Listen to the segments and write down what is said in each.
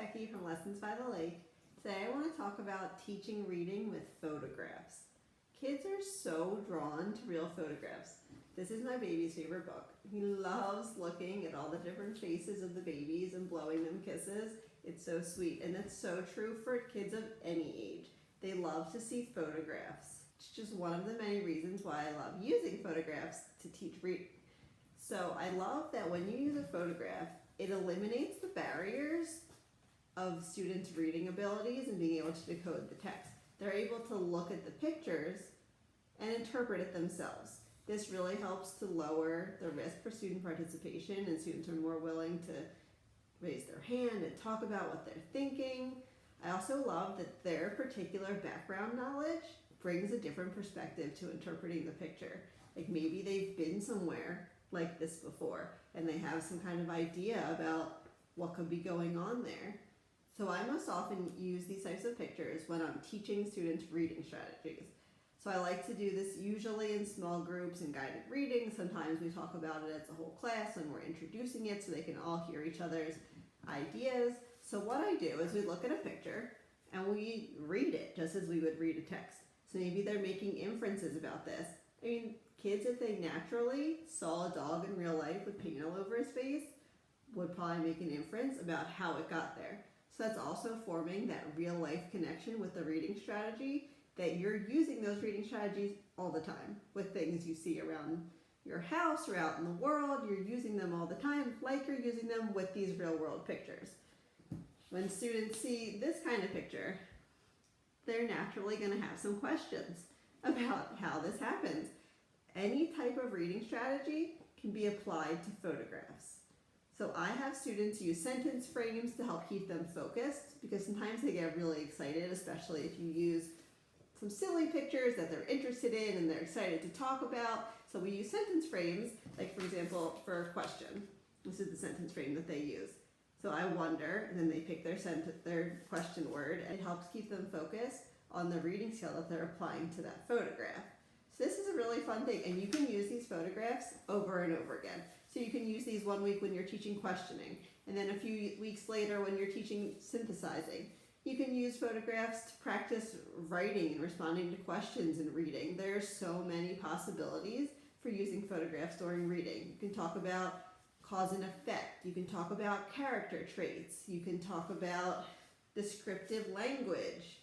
Becky from Lessons by the Lake. Today I want to talk about teaching reading with photographs. Kids are so drawn to real photographs. This is my baby's favorite book. He loves looking at all the different faces of the babies and blowing them kisses. It's so sweet, and that's so true for kids of any age. They love to see photographs. It's just one of the many reasons why I love using photographs to teach reading. So I love that when you use a photograph, it eliminates the barriers of students' reading abilities and being able to decode the text. They're able to look at the pictures and interpret it themselves. This really helps to lower the risk for student participation, and students are more willing to raise their hand and talk about what they're thinking. I also love that their particular background knowledge brings a different perspective to interpreting the picture. Like maybe they've been somewhere like this before and they have some kind of idea about what could be going on there. So I most often use these types of pictures when I'm teaching students reading strategies. So I like to do this usually in small groups and guided reading. Sometimes we talk about it as a whole class when we're introducing it so they can all hear each other's ideas. So what I do is we look at a picture and we read it just as we would read a text. So maybe they're making inferences about this. I mean, kids, if they naturally saw a dog in real life with paint all over his face, would probably make an inference about how it got there. So that's also forming that real life connection with the reading strategy, that you're using those reading strategies all the time with things you see around your house or out in the world. You're using them all the time, like you're using them with these real world pictures. When students see this kind of picture, they're naturally going to have some questions about how this happens. Any type of reading strategy can be applied to photographs. So I have students use sentence frames to help keep them focused, because sometimes they get really excited, especially if you use some silly pictures that they're interested in and they're excited to talk about. So we use sentence frames, like for example, for a question. This is the sentence frame that they use. So I wonder, and then they pick their question word, and it helps keep them focused on the reading skill that they're applying to that photograph. So this is a really fun thing, and you can use these photographs over and over again. So you can use these 1 week when you're teaching questioning, and then a few weeks later when you're teaching synthesizing. You can use photographs to practice writing and responding to questions and reading. There are so many possibilities for using photographs during reading. You can talk about cause and effect. You can talk about character traits. You can talk about descriptive language.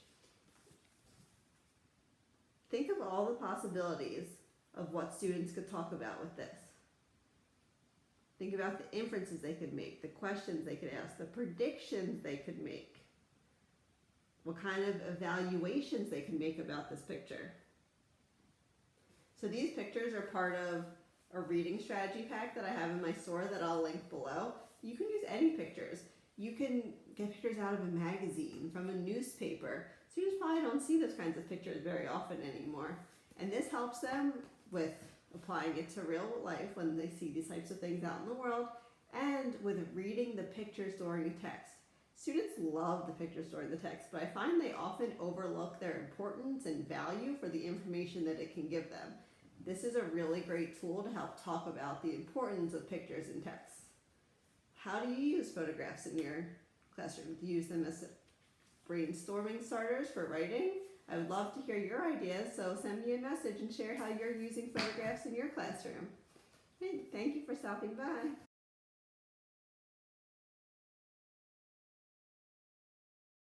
Think of all the possibilities of what students could talk about with this. Think about the inferences they could make, the questions they could ask, the predictions they could make, what kind of evaluations they can make about this picture. So these pictures are part of a reading strategy pack that I have in my store that I'll link below. You can use any pictures. You can get pictures out of a magazine, from a newspaper. Students probably don't see those kinds of pictures very often anymore. And this helps them with applying it to real life when they see these types of things out in the world, and with reading the pictures during a text. Students love the pictures during the text, but I find they often overlook their importance and value for the information that it can give them. This is a really great tool to help talk about the importance of pictures in text. How do you use photographs in your classroom? Do you use them as brainstorming starters for writing? I would love to hear your ideas, so send me a message and share how you're using photographs in your classroom. Thank you for stopping by.